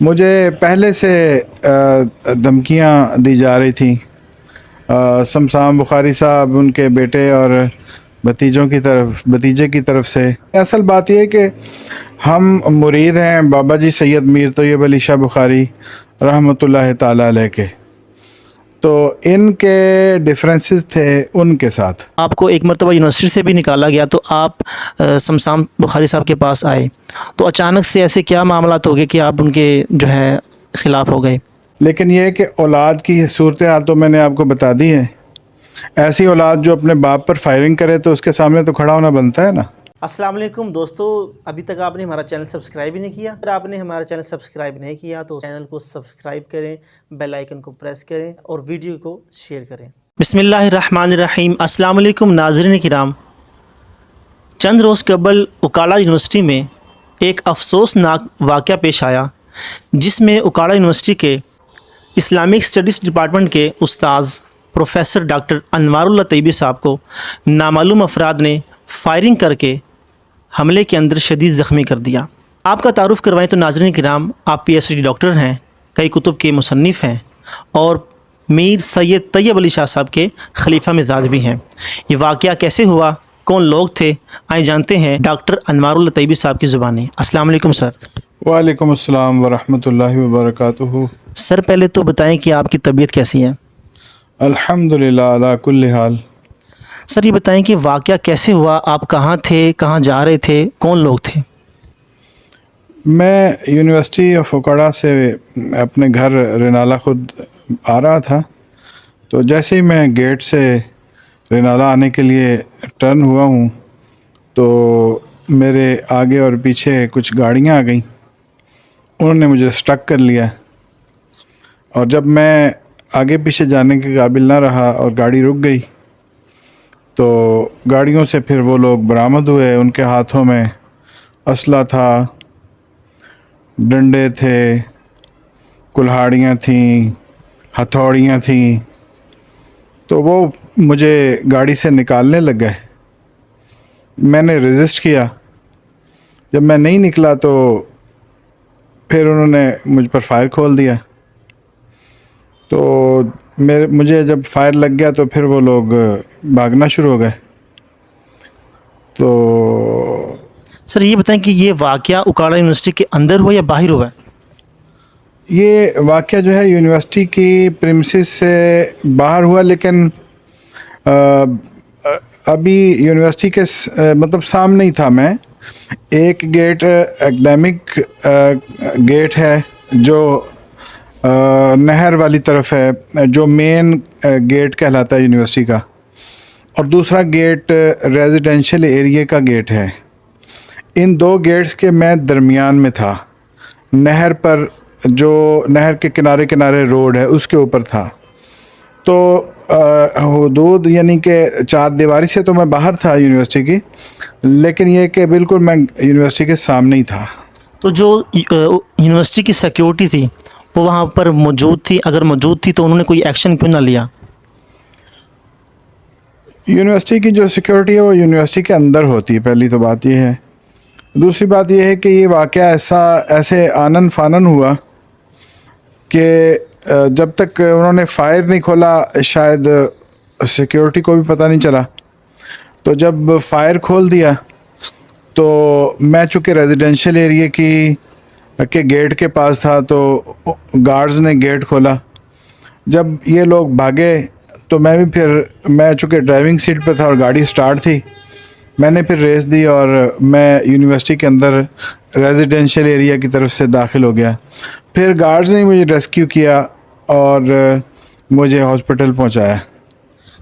مجھے پہلے سے دھمکیاں دی جا رہی تھیں شمسام بخاری صاحب، ان کے بیٹے اور بھتیجے کی طرف سے۔ اصل بات یہ ہے کہ ہم مرید ہیں بابا جی سید میر طیب علی شاہ بخاری رحمۃ اللہ تعالی علیہ کے، تو ان کے ڈفرینسز تھے ان کے ساتھ۔ آپ کو ایک مرتبہ یونیورسٹی سے بھی نکالا گیا تو آپ شمسام بخاری صاحب کے پاس آئے، تو اچانک سے ایسے کیا معاملات ہو گئے کہ آپ ان کے جو ہے خلاف ہو گئے؟ لیکن یہ کہ اولاد کی صورتحال تو میں نے آپ کو بتا دی ہے۔ ایسی اولاد جو اپنے باپ پر فائرنگ کرے تو اس کے سامنے تو کھڑا ہونا بنتا ہے نا۔ السلام علیکم دوستو، ابھی تک آپ نے ہمارا چینل سبسکرائب ہی نہیں کیا۔ اگر آپ نے ہمارا چینل سبسکرائب نہیں کیا تو چینل کو سبسکرائب کریں، بیل آئیکن کو پریس کریں اور ویڈیو کو شیئر کریں۔ بسم اللہ الرحمن الرحیم۔ السلام علیکم ناظرین کرام، چند روز قبل اکاڑہ یونیورسٹی میں ایک افسوسناک واقعہ پیش آیا، جس میں اکاڑہ یونیورسٹی کے اسلامک اسٹڈیز ڈپارٹمنٹ کے استاذ پروفیسر ڈاکٹر انوار اللہ طیبی صاحب کو نامعلوم افراد نے فائرنگ کر کے حملے کے اندر شدید زخمی کر دیا۔ آپ کا تعارف کروائیں تو ناظرین کرام، آپ پی ایچ ڈی ڈاکٹر ہیں، کئی کتب کے مصنف ہیں اور میر سید طیب علی شاہ صاحب کے خلیفہ مزاج بھی ہیں۔ یہ واقعہ کیسے ہوا، کون لوگ تھے، آئیں جانتے ہیں ڈاکٹر انوار اللہ طیبی صاحب کی زبانی۔ السلام علیکم سر۔ وعلیکم السلام ورحمۃ اللہ وبرکاتہ۔ سر پہلے تو بتائیں کہ آپ کی طبیعت کیسی ہے؟ الحمدللہ علی کل حال۔ سر یہ بتائیں کہ واقعہ کیسے ہوا، آپ کہاں تھے، کہاں جا رہے تھے، کون لوگ تھے؟ میں یونیورسٹی آف اکاڑہ سے اپنے گھر رینالہ خود آ رہا تھا، تو جیسے ہی میں گیٹ سے رینالہ آنے کے لیے ٹرن ہوا ہوں تو میرے آگے اور پیچھے کچھ گاڑیاں آ گئیں، انہوں نے مجھے سٹک کر لیا، اور جب میں آگے پیچھے جانے کے قابل نہ رہا اور گاڑی رک گئی تو گاڑیوں سے پھر وہ لوگ برآمد ہوئے۔ ان کے ہاتھوں میں اسلحہ تھا، ڈنڈے تھے، کلہاڑیاں تھیں، ہتھوڑیاں تھیں، تو وہ مجھے گاڑی سے نکالنے لگ گئے۔ میں نے ریزسٹ کیا، جب میں نہیں نکلا تو پھر انہوں نے مجھ پر فائر کھول دیا، تو مجھے جب فائر لگ گیا تو پھر وہ لوگ بھاگنا شروع ہو گئے۔ تو سر یہ بتائیں کہ یہ واقعہ اکاڑہ یونیورسٹی کے اندر ہوا یا باہر ہوا ہے؟ یہ واقعہ جو ہے یونیورسٹی کی پریمسز سے باہر ہوا، لیکن ابھی یونیورسٹی کے مطلب سامنے ہی تھا میں۔ ایک گیٹ ایکڈیمک گیٹ ہے جو نہر والی طرف ہے، جو مین گیٹ کہلاتا ہے یونیورسٹی کا، اور دوسرا گیٹ ریزیڈینشیل ایریے کا گیٹ ہے۔ ان دو گیٹس کے میں درمیان میں تھا، نہر پر، جو نہر کے کنارے کنارے روڈ ہے اس کے اوپر تھا۔ تو حدود یعنی کہ چار دیواری سے تو میں باہر تھا یونیورسٹی کی، لیکن یہ کہ بالکل میں یونیورسٹی کے سامنے ہی تھا۔ تو جو یونیورسٹی کی سیکیورٹی تھی وہ وہاں پر موجود تھی؟ اگر موجود تھی تو انہوں نے کوئی ایکشن کیوں نہ لیا؟ یونیورسٹی کی جو سیکیورٹی ہے وہ یونیورسٹی کے اندر ہوتی ہے، پہلی تو بات یہ ہے۔ دوسری بات یہ ہے کہ یہ واقعہ ایسے آنن فانن ہوا کہ جب تک انہوں نے فائر نہیں کھولا شاید سیکیورٹی کو بھی پتہ نہیں چلا، تو جب فائر کھول دیا تو میں چونکہ ریزیڈینشیل ایریے کے گیٹ کے پاس تھا تو گارڈز نے گیٹ کھولا۔ جب یہ لوگ بھاگے تو میں چونکہ ڈرائیونگ سیٹ پہ تھا اور گاڑی سٹارٹ تھی، میں نے پھر ریس دی اور میں یونیورسٹی کے اندر ریزیڈینشیل ایریا کی طرف سے داخل ہو گیا۔ پھر گارڈز نے مجھے ریسکیو کیا اور مجھے ہاسپٹل پہنچایا۔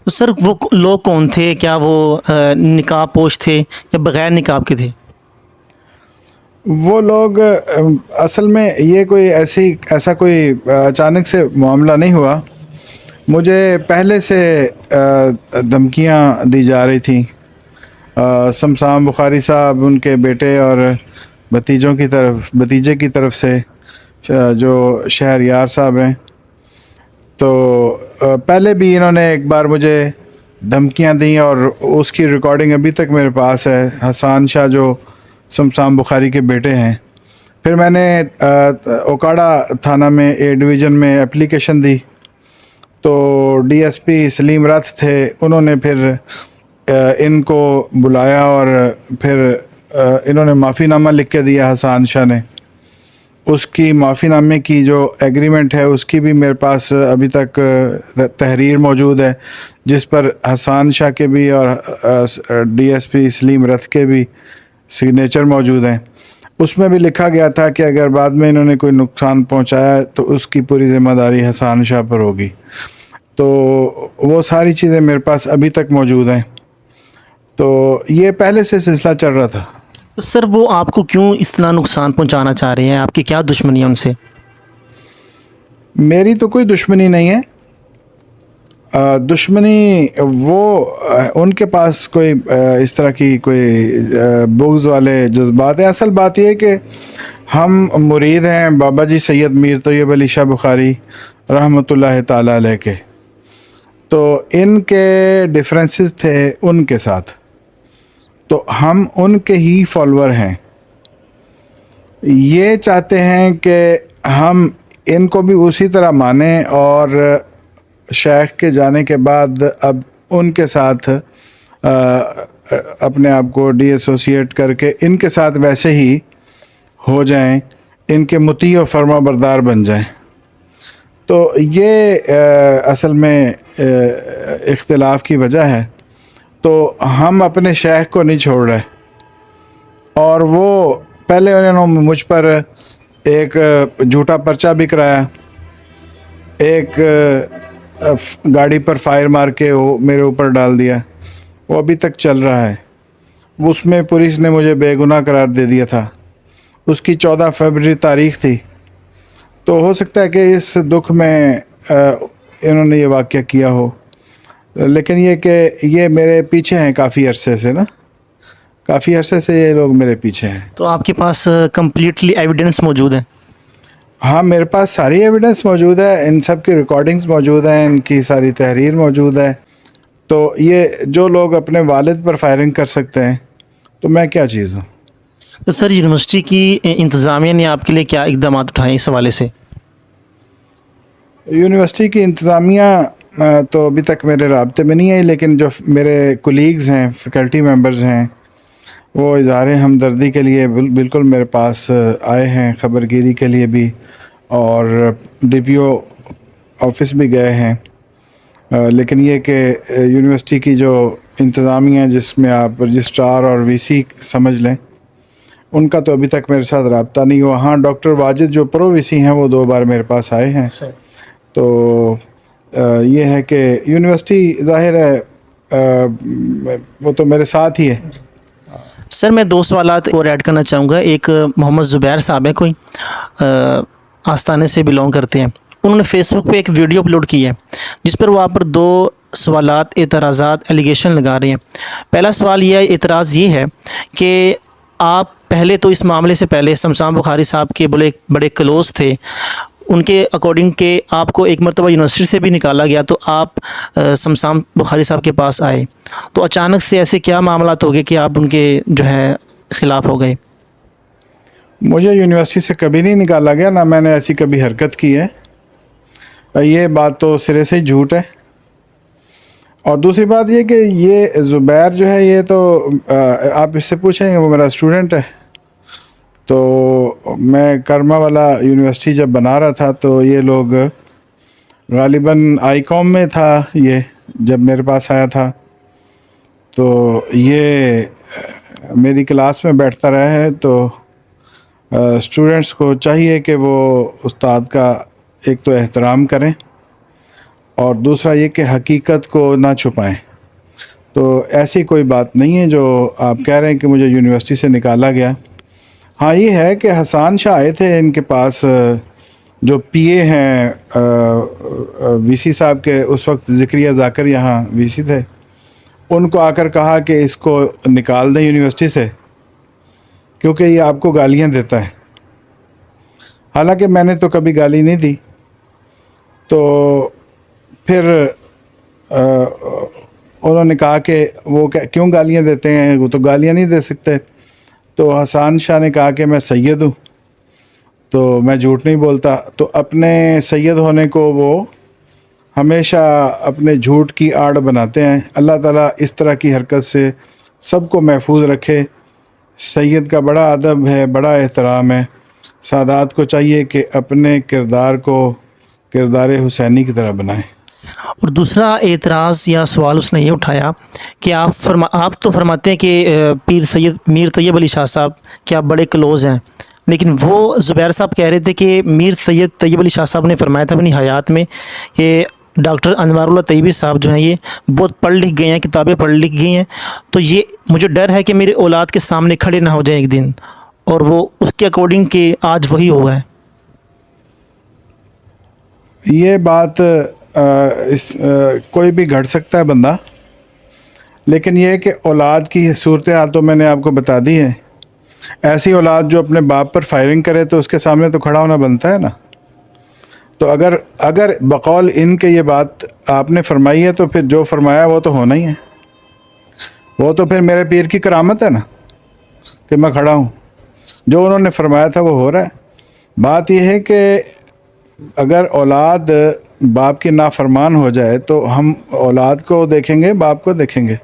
تو سر وہ لوگ کون تھے؟ کیا وہ نقاب پوش تھے یا بغیر نقاب کے تھے؟ وہ لوگ اصل میں یہ کوئی ایسا کوئی اچانک سے معاملہ نہیں ہوا، مجھے پہلے سے دھمکیاں دی جا رہی تھیں شمسام بخاری صاحب، ان کے بیٹے اور بھتیجے کی طرف سے، جو شہریار صاحب ہیں۔ تو پہلے بھی انہوں نے ایک بار مجھے دھمکیاں دیں اور اس کی ریکارڈنگ ابھی تک میرے پاس ہے۔ حسان شاہ جو شمسام بخاری کے بیٹے ہیں، پھر میں نے اوکاڑا تھانہ میں اے ڈویژن میں اپلیکیشن دی، تو ڈی ایس پی سلیم رتھ تھے، انہوں نے پھر ان کو بلایا اور پھر انہوں نے معافی نامہ لکھ کے دیا حسان شاہ نے. اس کی معافی نامے کی جو ایگریمنٹ ہے اس کی بھی میرے پاس ابھی تک تحریر موجود ہے، جس پر حسان شاہ کے بھی اور ڈی ایس پی سلیم رتھ کے بھی سگنیچر موجود ہیں. اس میں بھی لکھا گیا تھا کہ اگر بعد میں انہوں نے کوئی نقصان پہنچایا تو اس کی پوری ذمہ داری حسان شاہ پر ہوگی. تو وہ ساری چیزیں میرے پاس ابھی تک موجود ہیں. تو یہ پہلے سے سلسلہ چل رہا تھا. تو سر وہ آپ کو کیوں اس طرح نقصان پہنچانا چاہ رہے ہیں؟ آپ کی کیا دشمنی ہے ان سے؟ میری تو کوئی دشمنی نہیں ہے. دشمنی وہ ان کے پاس کوئی اس طرح کی کوئی بغض والے جذبات ہیں. اصل بات یہ ہے کہ ہم مرید ہیں بابا جی سید میر طیب علی شاہ بخاری رحمۃ اللہ تعالی علیہ کے. تو ان کے ڈفرینسز تھے ان کے ساتھ، تو ہم ان کے ہی فالوور ہیں. یہ چاہتے ہیں کہ ہم ان کو بھی اسی طرح مانیں اور شیخ کے جانے کے بعد اب ان کے ساتھ اپنے آپ کو ڈی ایسوسیٹ کر کے ان کے ساتھ ویسے ہی ہو جائیں، ان کے مطیع و فرما بردار بن جائیں. تو یہ اصل میں اختلاف کی وجہ ہے. تو ہم اپنے شیخ کو نہیں چھوڑ رہے. اور وہ پہلے انہوں نے مجھ پر ایک جھوٹا پرچہ بھی کرایا، ایک گاڑی پر فائر مار کے وہ میرے اوپر ڈال دیا، وہ ابھی تک چل رہا ہے. اس میں پولیس نے مجھے بے گناہ قرار دے دیا تھا. اس کی 14 فروری تاریخ تھی. تو ہو سکتا ہے کہ اس دکھ میں انہوں نے یہ واقعہ کیا ہو، لیکن یہ کہ یہ میرے پیچھے ہیں کافی عرصے سے، کافی عرصے سے یہ لوگ میرے پیچھے ہیں. تو آپ کے پاس کمپلیٹلی ایویڈنس موجود ہے؟ ہاں، میرے پاس ساری ایویڈنس موجود ہے، ان سب کی ریکارڈنگز موجود ہیں، ان کی ساری تحریر موجود ہے. تو یہ جو لوگ اپنے والد پر فائرنگ کر سکتے ہیں تو میں کیا چیز ہوں. تو سر یونیورسٹی کی انتظامیہ نے آپ کے لیے کیا اقدامات اٹھائے اس حوالے سے؟ یونیورسٹی کی انتظامیہ تو ابھی تک میرے رابطے میں نہیں ہے، لیکن جو میرے کولیگز ہیں، فیکلٹی ممبرز ہیں، وہ اظہار ہمدردی کے لیے بالکل میرے پاس آئے ہیں، خبر گیری کے لیے بھی، اور ڈی پی او آفس بھی گئے ہیں. لیکن یہ کہ یونیورسٹی کی جو انتظامیہ، جس میں آپ رجسٹرار اور وی سی سمجھ لیں، ان کا تو ابھی تک میرے ساتھ رابطہ نہیں ہوا. ہاں، ڈاکٹر واجد جو پرو وی سی ہیں وہ 2 بار میرے پاس آئے ہیں. تو یہ ہے کہ یونیورسٹی ظاہر ہے وہ تو میرے ساتھ ہی ہے. سر میں 2 سوالات اور ایڈ کرنا چاہوں گا. ایک محمد زبیر صاحب ہیں، کوئی آستانے سے بلونگ کرتے ہیں. انہوں نے فیس بک پہ ایک ویڈیو اپلوڈ کی ہے جس پر وہ آپ پر 2 سوالات، اعتراضات، ایلیگیشن لگا رہے ہیں. پہلا سوال یہ اعتراض یہ ہے کہ آپ پہلے تو اس معاملے سے پہلے شمشان بخاری صاحب کے بڑے کلوز تھے. ان کے اکارڈنگ کہ آپ کو ایک مرتبہ یونیورسٹی سے بھی نکالا گیا تو آپ شمشان بخاری صاحب کے پاس آئے. تو اچانک سے ایسے کیا معاملات ہو گئے کہ آپ ان کے جو ہے خلاف ہو گئے؟ مجھے یونیورسٹی سے کبھی نہیں نکالا گیا، نہ میں نے ایسی کبھی حرکت کی ہے. یہ بات تو سرے سے ہی جھوٹ ہے. اور دوسری بات یہ کہ یہ زبیر جو ہے، یہ تو آپ اس سے پوچھیں گے، وہ میرا اسٹوڈنٹ ہے. تو میں کرما والا یونیورسٹی جب بنا رہا تھا تو یہ لوگ غالباً آئی کام میں تھا، یہ جب میرے پاس آیا تھا تو یہ میری کلاس میں بیٹھتا رہا ہے. تو اسٹوڈنٹس کو چاہیے کہ وہ استاد کا ایک تو احترام کریں، اور دوسرا یہ کہ حقیقت کو نہ چھپائیں. تو ایسی کوئی بات نہیں ہے جو آپ کہہ رہے ہیں کہ مجھے یونیورسٹی سے نکالا گیا. ہاں، یہ ہے کہ حسان شاہ آئے تھے ان کے پاس، جو پی اے ہیں وی سی صاحب کے، اس وقت ذکریہ ذاکر یہاں وی سی تھے. ان کو آ کر کہا کہ اس کو نکال دیں یونیورسٹی سے کیونکہ یہ آپ کو گالیاں دیتا ہے. حالانکہ میں نے تو کبھی گالی نہیں دی. تو پھر انہوں نے کہا کہ وہ کیوں گالیاں دیتے ہیں، وہ تو گالیاں نہیں دے سکتے. تو حسان شاہ نے کہا کہ میں سید ہوں تو میں جھوٹ نہیں بولتا. تو اپنے سید ہونے کو وہ ہمیشہ اپنے جھوٹ کی آڑ بناتے ہیں. اللہ تعالیٰ اس طرح کی حرکت سے سب کو محفوظ رکھے. سید کا بڑا ادب ہے, بڑا احترام ہے. سادات کو چاہیے کہ اپنے کردار کو کردار حسینی کی طرح بنائیں. اور دوسرا اعتراض یا سوال اس نے یہ اٹھایا کہ آپ تو فرماتے ہیں کہ پیر سید میر طیب علی شاہ صاحب کہ آپ بڑے کلوز ہیں, لیکن وہ زبیر صاحب کہہ رہے تھے کہ میر سید طیب علی شاہ صاحب نے فرمایا تھا اپنی حیات میں کہ ڈاکٹر انوار اللہ طیبی صاحب جو ہیں یہ بہت پڑھ لکھ گئے ہیں, کتابیں پڑھ لکھ گئی ہیں, تو یہ مجھے ڈر ہے کہ میرے اولاد کے سامنے کھڑے نہ ہو جائیں ایک دن, اور وہ اس کے اکارڈنگ کہ آج وہی ہوا ہے. یہ بات کوئی بھی گھڑ سکتا ہے بندہ, لیکن یہ کہ اولاد کی صورتحال تو میں نے آپ کو بتا دی ہے. ایسی اولاد جو اپنے باپ پر فائرنگ کرے تو اس کے سامنے تو کھڑا ہونا بنتا ہے نا. تو اگر بقول ان کے یہ بات آپ نے فرمائی ہے تو پھر جو فرمایا وہ تو ہونا ہی ہے. وہ تو پھر میرے پیر کی کرامت ہے نا کہ میں کھڑا ہوں. جو انہوں نے فرمایا تھا وہ ہو رہا ہے. بات یہ ہے کہ اگر اولاد باپ کی نافرمان ہو جائے تو ہم اولاد کو دیکھیں گے, باپ کو دیکھیں گے.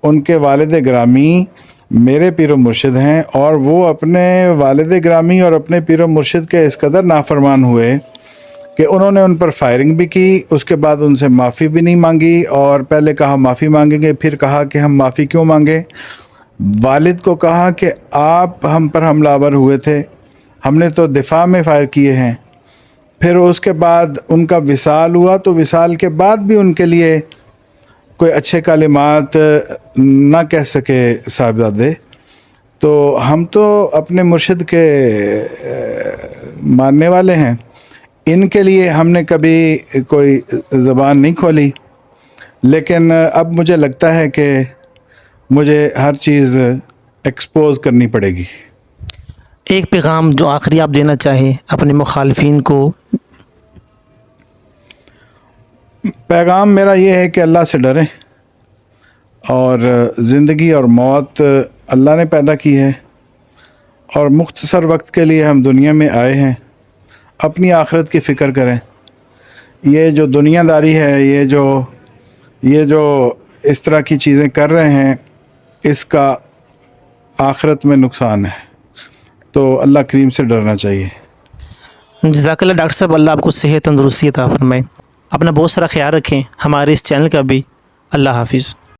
ان کے والد گرامی میرے پیر و مرشد ہیں, اور وہ اپنے والد گرامی اور اپنے پیر و مرشد کے اس قدر نافرمان ہوئے کہ انہوں نے ان پر فائرنگ بھی کی, اس کے بعد ان سے معافی بھی نہیں مانگی, اور پہلے کہا معافی مانگیں گے, پھر کہا کہ ہم معافی کیوں مانگیں. والد کو کہا کہ آپ ہم پر حملہ آور ہوئے تھے, ہم نے تو دفاع میں فائر کیے ہیں. پھر اس کے بعد ان کا وصال ہوا, تو وصال کے بعد بھی ان کے لیے کوئی اچھے کلمات نہ کہہ سکے صاحبزادے. تو ہم تو اپنے مرشد کے ماننے والے ہیں, ان کے لیے ہم نے کبھی کوئی زبان نہیں کھولی. لیکن اب مجھے لگتا ہے کہ مجھے ہر چیز ایکسپوز کرنی پڑے گی. ایک پیغام جو آخری آپ دینا چاہیں اپنے مخالفین کو. پیغام میرا یہ ہے کہ اللہ سے ڈریں, اور زندگی اور موت اللہ نے پیدا کی ہے, اور مختصر وقت کے لیے ہم دنیا میں آئے ہیں. اپنی آخرت کی فکر کریں. یہ جو دنیا داری ہے, یہ جو اس طرح کی چیزیں کر رہے ہیں, اس کا آخرت میں نقصان ہے. تو اللہ کریم سے ڈرنا چاہیے. جزاک اللہ ڈاکٹر صاحب, اللہ آپ کو صحت تندرستی عطا فرمائے. اپنا بہت سارا خیال رکھیں, ہمارے اس چینل کا بھی. اللہ حافظ.